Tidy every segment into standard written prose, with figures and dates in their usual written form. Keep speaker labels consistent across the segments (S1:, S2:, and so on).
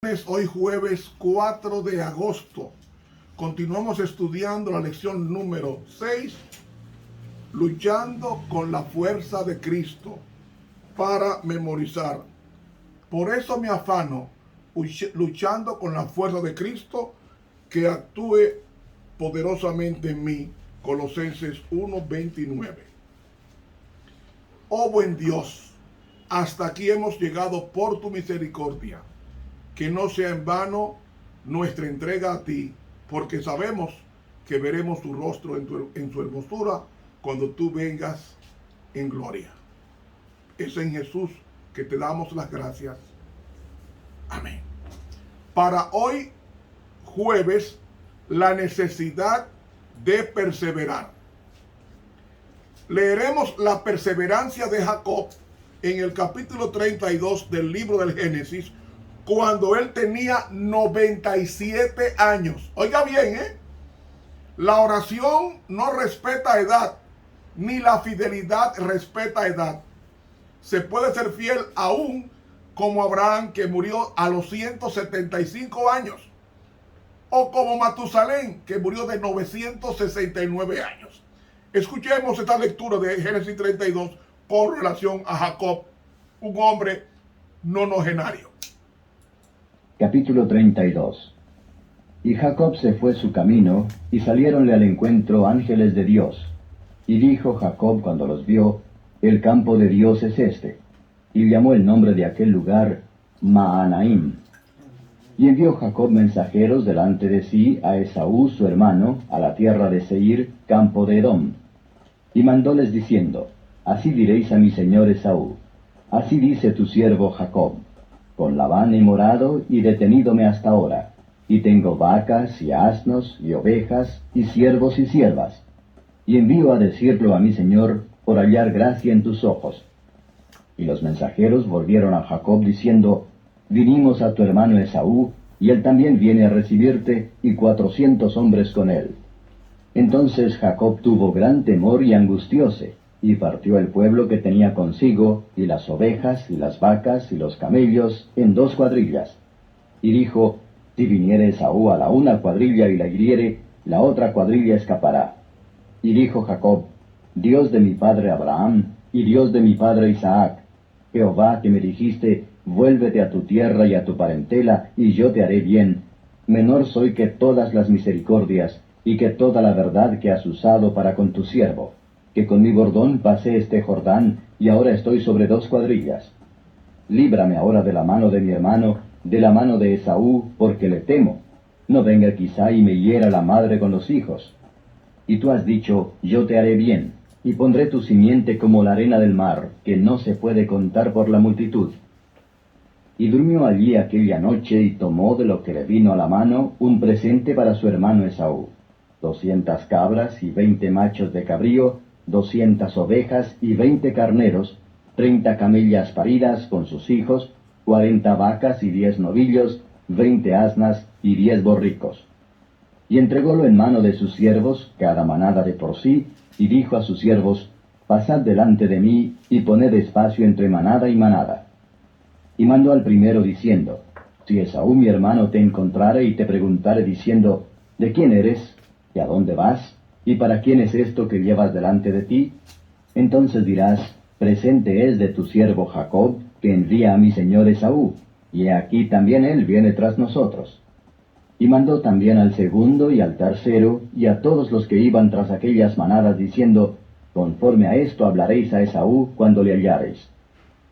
S1: martes, hoy jueves 4 de agosto. Continuamos estudiando la lección número 6, luchando con la fuerza de Cristo, para memorizar. Por eso me afano, luchando con la fuerza de Cristo, que actúe poderosamente en mí. Colosenses 1:29. Oh buen Dios, hasta aquí hemos llegado por tu misericordia. Que no sea en vano nuestra entrega a ti, porque sabemos que veremos tu rostro en su hermosura cuando tú vengas en gloria. Es en Jesús que te damos las gracias. Amén. Para hoy, jueves, la necesidad de perseverar. Leeremos la perseverancia de Jacob en el capítulo 32 del libro del Génesis, cuando él tenía 97 años. Oiga bien, la oración no respeta edad, ni la fidelidad respeta edad. Se puede ser fiel aún como Abraham, que murió a los 175 años, o como Matusalén, que murió de 969 años. Escuchemos esta lectura de Génesis 32 con relación a Jacob, un hombre nonagenario.
S2: Capítulo 32. Y Jacob se fue su camino, y saliéronle al encuentro ángeles de Dios. Y dijo Jacob cuando los vio: el campo de Dios es este. Y llamó el nombre de aquel lugar Mahanaim. Y envió Jacob mensajeros delante de sí a Esaú su hermano, a la tierra de Seir, campo de Edom. Y mandóles diciendo: así diréis a mi señor Esaú: así dice tu siervo Jacob: con Labán he morado y detenídome hasta ahora, y tengo vacas y asnos y ovejas y siervos y siervas. Y envío a decirlo a mi señor por hallar gracia en tus ojos. Y los mensajeros volvieron a Jacob diciendo: vinimos a tu hermano Esaú, y él también viene a recibirte, y 400 hombres con él. Entonces Jacob tuvo gran temor y angustióse, y partió el pueblo que tenía consigo, y las ovejas, y las vacas, y los camellos, en 2 cuadrillas. Y dijo: si viniere Esaú a la una cuadrilla y la hiriere, la otra cuadrilla escapará. Y dijo Jacob: Dios de mi padre Abraham, y Dios de mi padre Isaac, Jehová, que me dijiste: vuélvete a tu tierra y a tu parentela, y yo te haré bien, menor soy que todas las misericordias, y que toda la verdad que has usado para con tu siervo, que con mi bordón pasé este Jordán, y ahora estoy sobre 2 cuadrillas. Líbrame ahora de la mano de mi hermano, de la mano de Esaú, porque le temo. No venga quizá y me hiera la madre con los hijos. Y tú has dicho: yo te haré bien, y pondré tu simiente como la arena del mar, que no se puede contar por la multitud. Y durmió allí aquella noche, y tomó de lo que le vino a la mano un presente para su hermano Esaú: 200 cabras y 20 machos de cabrío, 200 ovejas y 20 carneros, 30 camellas paridas con sus hijos, 40 vacas y 10 novillos, 20 asnas y 10 borricos. Y entrególo en mano de sus siervos, cada manada de por sí, y dijo a sus siervos: pasad delante de mí, y poned espacio entre manada y manada. Y mandó al primero diciendo: si Esaú mi hermano te encontrare y te preguntare diciendo: ¿de quién eres? ¿Y a dónde vas? ¿Y para quién es esto que llevas delante de ti? Entonces dirás: presente es de tu siervo Jacob, que envía a mi señor Esaú, y he aquí también él viene tras nosotros. Y mandó también al segundo y al tercero, y a todos los que iban tras aquellas manadas, diciendo: conforme a esto hablaréis a Esaú cuando le hallareis.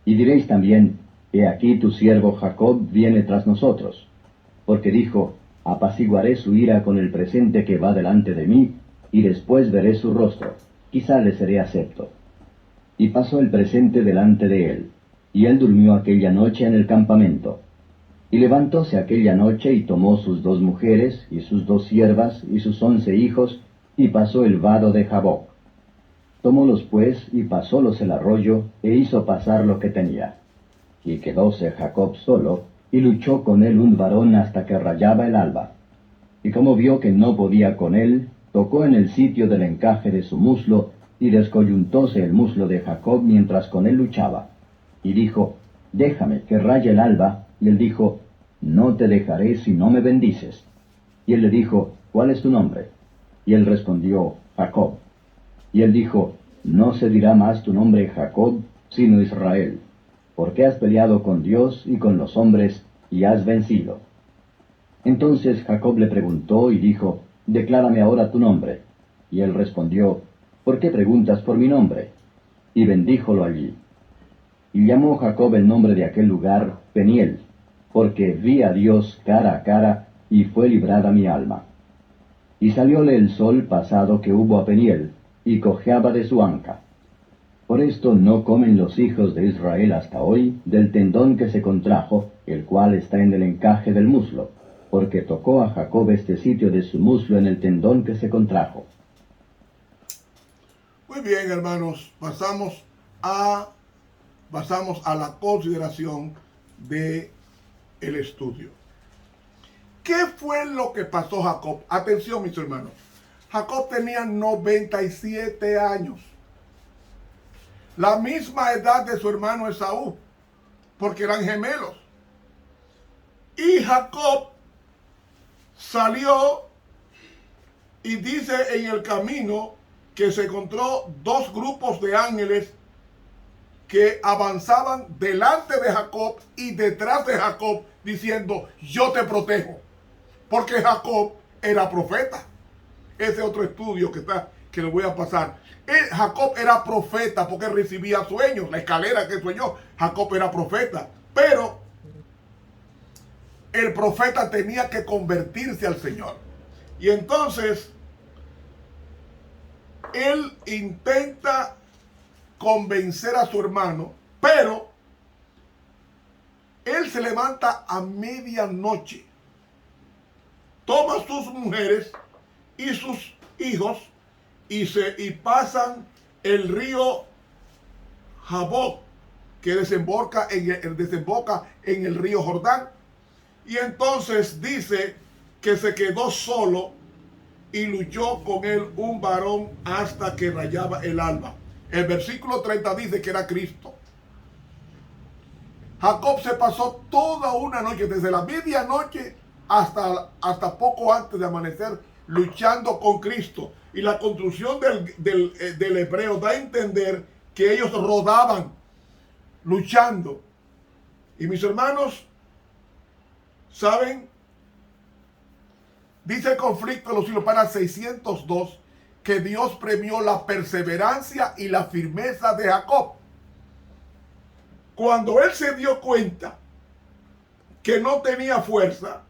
S2: Y diréis también: he aquí tu siervo Jacob viene tras nosotros. Porque dijo: apaciguaré su ira con el presente que va delante de mí, y después veré su rostro, quizá le seré acepto. Y pasó el presente delante de él, y él durmió aquella noche en el campamento. Y levantóse aquella noche, y tomó sus 2 mujeres, y sus 2 siervas, y sus 11 hijos, y pasó el vado de Jaboc. Tomólos pues, y pasólos el arroyo, e hizo pasar lo que tenía. Y quedóse Jacob solo, y luchó con él un varón hasta que rayaba el alba. Y como vio que no podía con él, tocó en el sitio del encaje de su muslo, y descoyuntóse el muslo de Jacob mientras con él luchaba. Y dijo: déjame que raye el alba. Y él dijo: no te dejaré si no me bendices. Y él le dijo, ¿cuál es tu nombre? Y él respondió, Jacob. Y él dijo, no se dirá más tu nombre Jacob, sino Israel, porque has peleado con Dios y con los hombres, y has vencido. Entonces Jacob le preguntó y dijo, declárame ahora tu nombre. Y él respondió, ¿por qué preguntas por mi nombre? Y bendíjolo allí. Y llamó Jacob el nombre de aquel lugar Peniel, porque vi a Dios cara a cara, y fue librada mi alma. Y salióle el sol pasado que hubo a Peniel, y cojeaba de su anca. Por esto no comen los hijos de Israel hasta hoy del tendón que se contrajo, el cual está en el encaje del muslo, porque tocó a Jacob este sitio de su muslo en el tendón que se contrajo.
S1: Muy bien, hermanos, pasamos a la consideración de el estudio. ¿Qué fue lo que pasó Jacob? Atención, mis hermanos. Jacob tenía 97 años. La misma edad de su hermano Esaú, porque eran gemelos. Y Jacob salió y dice en el camino que se encontró dos grupos de ángeles que avanzaban delante de Jacob y detrás de Jacob diciendo, yo te protejo. Porque Jacob era profeta. Ese otro estudio que le voy a pasar. Jacob era profeta porque recibía sueños. La escalera que soñó, Jacob era profeta. Pero el profeta tenía que convertirse al Señor. Y entonces, él intenta convencer a su hermano, pero él se levanta a medianoche, toma sus mujeres y sus hijos y pasan el río Jaboc, que desemboca en el río Jordán. Y entonces dice que se quedó solo y luchó con él un varón hasta que rayaba el alba. El versículo 30 dice que era Cristo. Jacob se pasó toda una noche, desde la medianoche hasta poco antes de amanecer, luchando con Cristo. Y la construcción del hebreo da a entender que ellos rodaban, luchando. Y mis hermanos, ¿saben? Dice el conflicto de los siglos para 602 que Dios premió la perseverancia y la firmeza de Jacob. Cuando él se dio cuenta que no tenía fuerza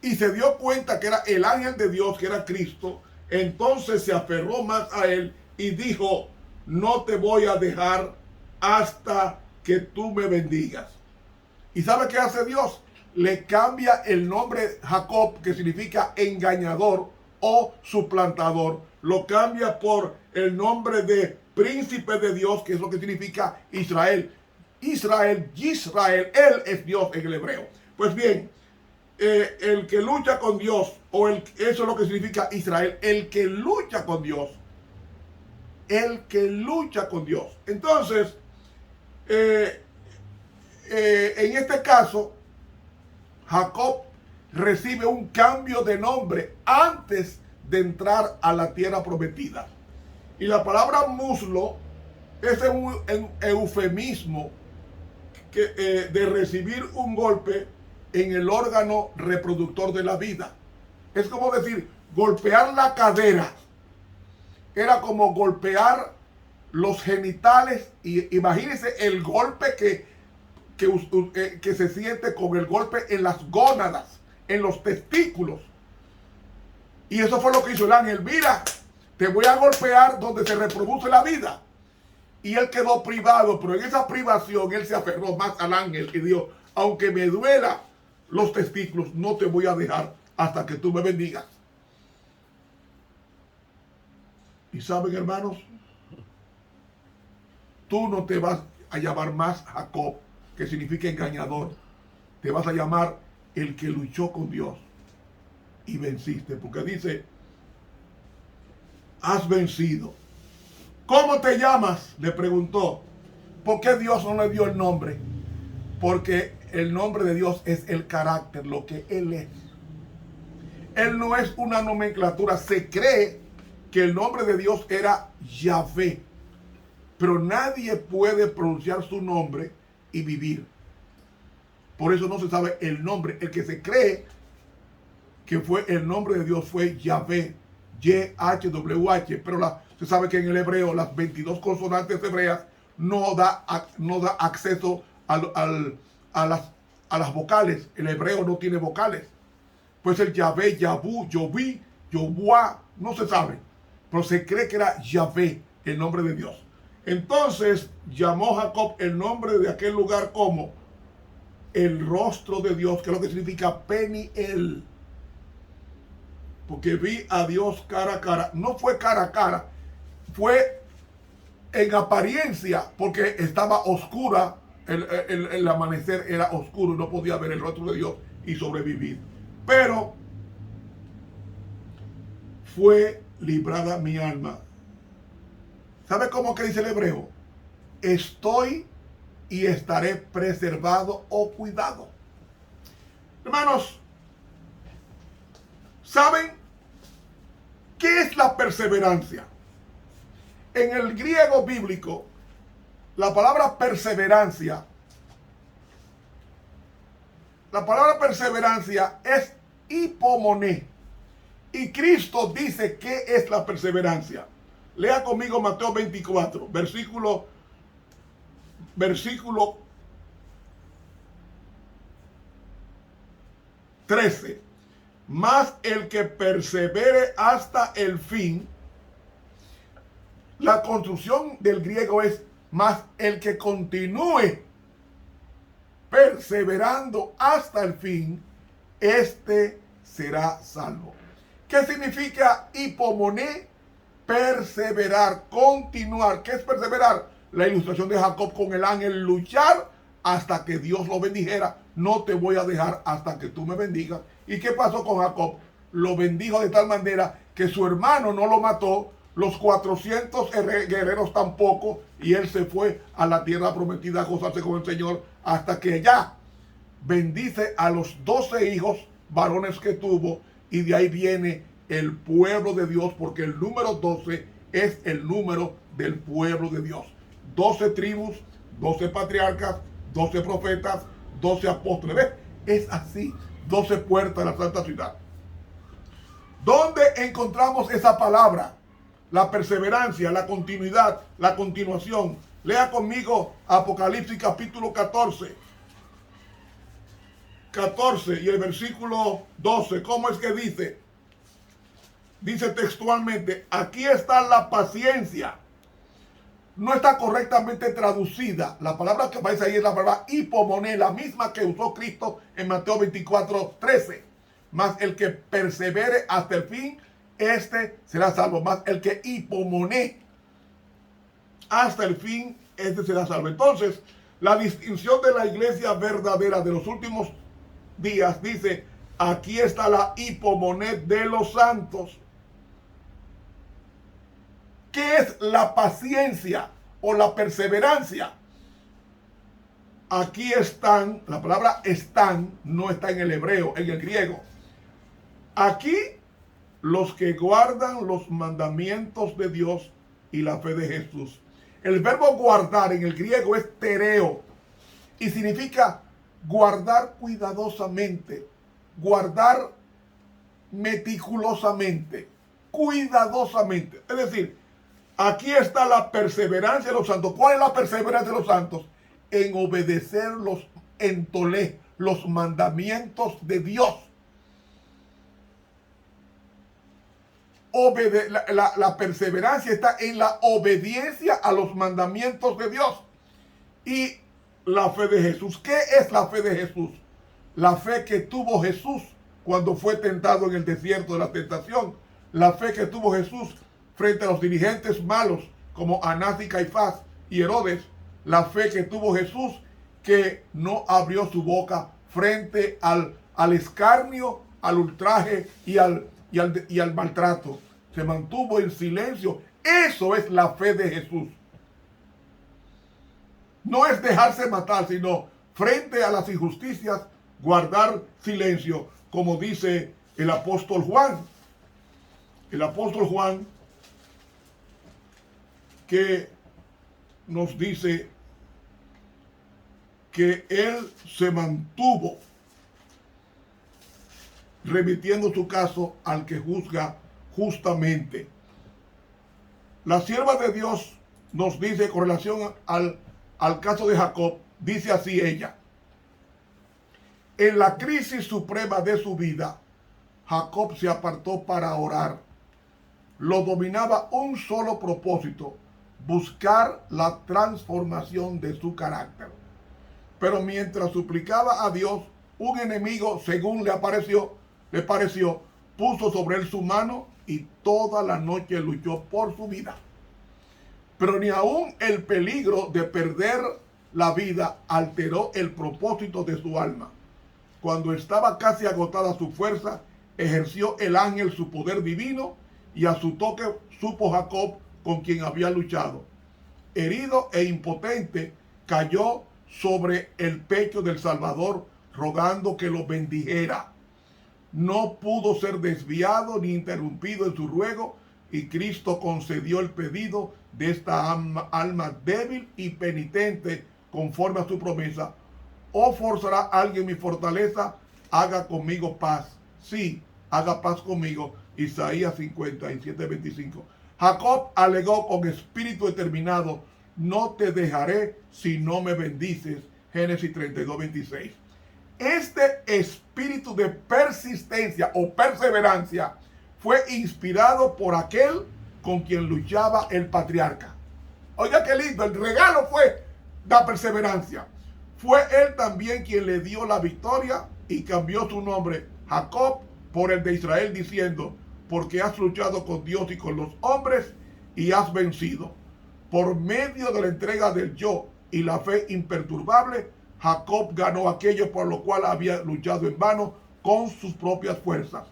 S1: y se dio cuenta que era el ángel de Dios, que era Cristo, entonces se aferró más a él y dijo, no te voy a dejar hasta que tú me bendigas. ¿Y sabe qué hace Dios? Le cambia el nombre Jacob, que significa engañador o suplantador. Lo cambia por el nombre de príncipe de Dios, que es lo que significa Israel. Israel, Yisrael, él es Dios en el hebreo. Pues bien, el que lucha con Dios, eso es lo que significa Israel, el que lucha con Dios. El que lucha con Dios. Entonces, en este caso, Jacob recibe un cambio de nombre antes de entrar a la tierra prometida. Y la palabra muslo es un eufemismo de recibir un golpe en el órgano reproductor de la vida. Es como decir, golpear la cadera. Era como golpear los genitales. Y imagínense el golpe que se siente con el golpe en las gónadas, en los testículos. Y eso fue lo que hizo el ángel. Mira, te voy a golpear donde se reproduce la vida. Y él quedó privado, pero en esa privación él se aferró más al ángel y dijo, aunque me duela los testículos, no te voy a dejar hasta que tú me bendigas. Y saben, hermanos, tú no te vas a llamar más Jacob, que significa engañador. Te vas a llamar el que luchó con Dios y venciste, porque dice, has vencido. ¿Cómo te llamas?, le preguntó. ¿Por qué Dios no le dio el nombre? Porque El nombre de Dios es el carácter, lo que Él es. Él no es una nomenclatura. Se cree que el nombre de Dios era Yahvé, pero nadie puede pronunciar su nombre y vivir. Por eso no se sabe el nombre. El que se cree que fue el nombre de Dios fue Yahvé, YHWH, pero se sabe que en el hebreo las 22 consonantes hebreas no da acceso a las vocales. El hebreo no tiene vocales. Puede ser Yahvé, Yahú, Yoví, Yobuá, no se sabe. Pero se cree que era Yahvé, el nombre de Dios. Entonces llamó Jacob el nombre de aquel lugar como el rostro de Dios, que es lo que significa Peniel. Porque vi a Dios cara a cara. No fue cara a cara, fue en apariencia, porque estaba oscura. El amanecer era oscuro y no podía ver el rostro de Dios y sobrevivir. Pero fue librada mi alma. ¿Sabe cómo que dice el hebreo? Estoy y estaré preservado o cuidado. Hermanos, ¿saben qué es la perseverancia? En el griego bíblico, la palabra perseverancia es hipomoné. Y Cristo dice qué es la perseverancia. Lea conmigo Mateo 24, versículo 13. Mas el que persevere hasta el fin. La construcción del griego es más el que continúe perseverando hasta el fin, este será salvo. ¿Qué significa hipomoné? Perseverar, continuar. ¿Qué es perseverar? La ilustración de Jacob con el ángel, luchar hasta que Dios lo bendijera. No te voy a dejar hasta que tú me bendigas. ¿Y qué pasó con Jacob? Lo bendijo de tal manera que su hermano no lo mató, los 400 guerreros tampoco, y él se fue a la tierra prometida a gozarse con el Señor, hasta que ya bendice a los 12 hijos varones que tuvo, y de ahí viene el pueblo de Dios, porque el número 12 es el número del pueblo de Dios. 12 tribus, 12 patriarcas, 12 profetas, 12 apóstoles. ¿Ves? Es así, 12 puertas de la santa ciudad. ¿Dónde encontramos esa palabra? La perseverancia, la continuidad, la continuación. Lea conmigo Apocalipsis capítulo 14. 14 y el versículo 12. ¿Cómo es que dice? Dice textualmente, aquí está la paciencia. No está correctamente traducida. La palabra que aparece ahí es la palabra hipomoné, la misma que usó Cristo en Mateo 24, 13. Mas el que persevere hasta el fin, este será salvo. Más el que hipomoné hasta el fin, este será salvo. Entonces, la distinción de la iglesia verdadera de los últimos días dice, aquí está la hipomoné de los santos. ¿Qué es la paciencia o la perseverancia? Aquí están, la palabra están no está en el hebreo, en el griego. Aquí los que guardan los mandamientos de Dios y la fe de Jesús. El verbo guardar en el griego es tereo y significa guardar cuidadosamente, guardar meticulosamente, cuidadosamente. Es decir, aquí está la perseverancia de los santos. ¿Cuál es la perseverancia de los santos? En obedecer los mandamientos de Dios. La perseverancia está en la obediencia a los mandamientos de Dios. Y la fe de Jesús. ¿Qué es la fe de Jesús? La fe que tuvo Jesús cuando fue tentado en el desierto de la tentación. La fe que tuvo Jesús frente a los dirigentes malos como Anás y Caifás y Herodes. La fe que tuvo Jesús que no abrió su boca frente al escarnio, al ultraje y al maltrato. Se mantuvo en silencio. Eso es la fe de Jesús. No es dejarse matar, sino frente a las injusticias, guardar silencio, como dice el apóstol Juan. El apóstol Juan, que nos dice que él se mantuvo remitiendo su caso al que juzga justamente. La sierva de Dios nos dice con relación al caso de Jacob, dice así ella: en la crisis suprema de su vida, Jacob se apartó para orar. Lo dominaba un solo propósito: buscar la transformación de su carácter. Pero mientras suplicaba a Dios, un enemigo, según le pareció, puso sobre él su mano y toda la noche luchó por su vida. Pero ni aún el peligro de perder la vida alteró el propósito de su alma. Cuando estaba casi agotada su fuerza, ejerció el ángel su poder divino, y a su toque supo Jacob con quien había luchado. Herido e impotente, cayó sobre el pecho del Salvador, rogando que lo bendijera. No pudo ser desviado ni interrumpido en su ruego, y Cristo concedió el pedido de esta alma débil y penitente conforme a su promesa. ¿O forzará alguien mi fortaleza? Haga conmigo paz. Sí, haga paz conmigo. Isaías 57:25. Jacob alegó con espíritu determinado: no te dejaré si no me bendices. Génesis 32:26. Este espíritu de persistencia o perseverancia fue inspirado por aquel con quien luchaba el patriarca. Oiga qué lindo, el regalo fue la perseverancia. Fue él también quien le dio la victoria y cambió su nombre Jacob por el de Israel, diciendo: porque has luchado con Dios y con los hombres y has vencido. Por medio de la entrega del yo y la fe imperturbable, Jacob ganó aquello por lo cual había luchado en vano con sus propias fuerzas.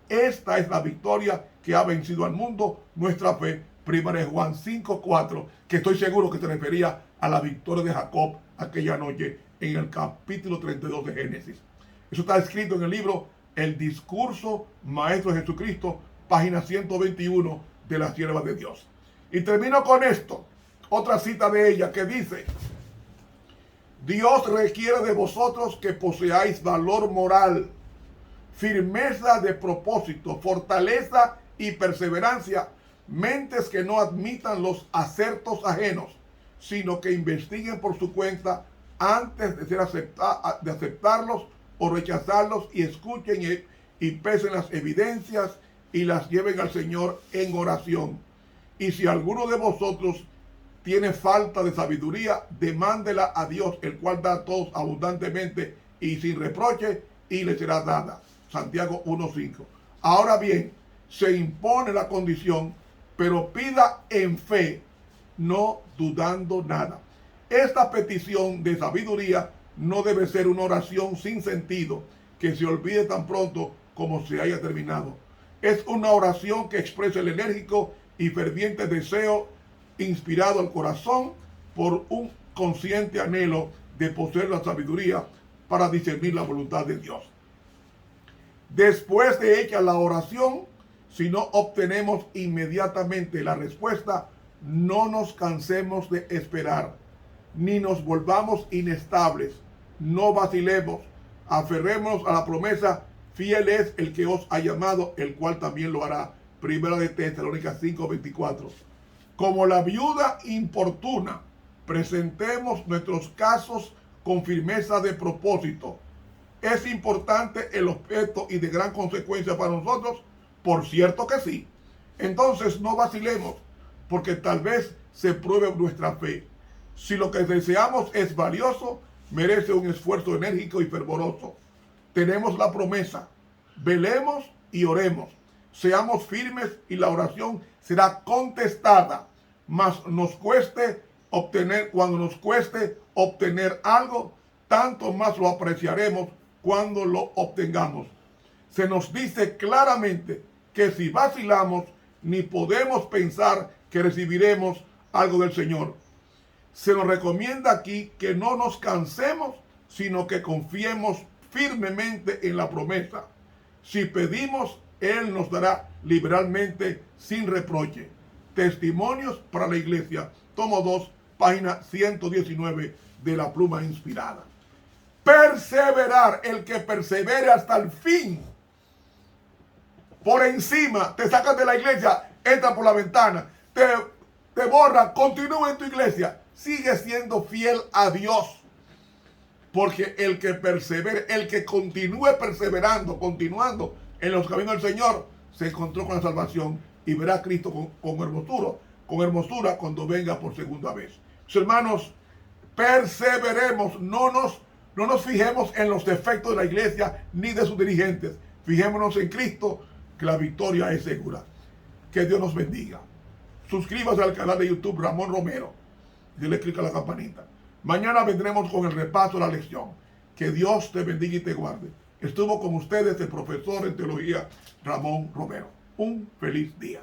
S1: Esta es la victoria que ha vencido al mundo, nuestra fe. 1 Juan 5:4, que estoy seguro que se refería a la victoria de Jacob aquella noche en el capítulo 32 de Génesis. Eso está escrito en el libro El Discurso Maestro de Jesucristo, página 121 de la Sierva de Dios. Y termino con esto, otra cita de ella que dice: Dios requiere de vosotros que poseáis valor moral, firmeza de propósito, fortaleza y perseverancia, mentes que no admitan los acertos ajenos, sino que investiguen por su cuenta antes de aceptarlos o rechazarlos, y escuchen y pesen las evidencias y las lleven al Señor en oración. Y si alguno de vosotros tiene falta de sabiduría, demándela a Dios, el cual da a todos abundantemente y sin reproche, y le será dada. Santiago 1:5. Ahora bien, se impone la condición, pero pida en fe, no dudando nada. Esta petición de sabiduría no debe ser una oración sin sentido, que se olvide tan pronto como se haya terminado. Es una oración que expresa el enérgico y ferviente deseo inspirado al corazón por un consciente anhelo de poseer la sabiduría para discernir la voluntad de Dios. Después de hecha la oración, si no obtenemos inmediatamente la respuesta, no nos cansemos de esperar, ni nos volvamos inestables. No vacilemos, aferrémonos a la promesa. Fiel es el que os ha llamado, el cual también lo hará. Primera de Tesalónicas 5:24. Como la viuda importuna, presentemos nuestros casos con firmeza de propósito. ¿Es importante el objeto y de gran consecuencia para nosotros? Por cierto que sí. Entonces no vacilemos, porque tal vez se pruebe nuestra fe. Si lo que deseamos es valioso, merece un esfuerzo enérgico y fervoroso. Tenemos la promesa: velemos y oremos. Seamos firmes y la oración será contestada. Mas cuando nos cueste obtener algo, tanto más lo apreciaremos cuando lo obtengamos. Se nos dice claramente que si vacilamos, ni podemos pensar que recibiremos algo del Señor. Se nos recomienda aquí que no nos cansemos sino que confiemos firmemente en la promesa. Si pedimos, Él nos dará liberalmente sin reproche. Testimonios para la iglesia, tomo 2, página 119 de la pluma inspirada. Perseverar, el que persevere hasta el fin. Por encima, te sacan de la iglesia, entra por la ventana, te borran, continúa en tu iglesia, sigue siendo fiel a Dios. Porque el que persevere, el que continúe perseverando, continuando en los caminos del Señor, se encontró con la salvación y verá a Cristo con hermosura cuando venga por segunda vez. Mis hermanos, perseveremos, no nos fijemos en los defectos de la iglesia ni de sus dirigentes. Fijémonos en Cristo, que la victoria es segura. Que Dios nos bendiga. Suscríbase al canal de YouTube Ramón Romero y dale clic a la campanita. Mañana vendremos con el repaso de la lección. Que Dios te bendiga y te guarde. Estuvo con ustedes el profesor en teología Ramón Romero. Un feliz día.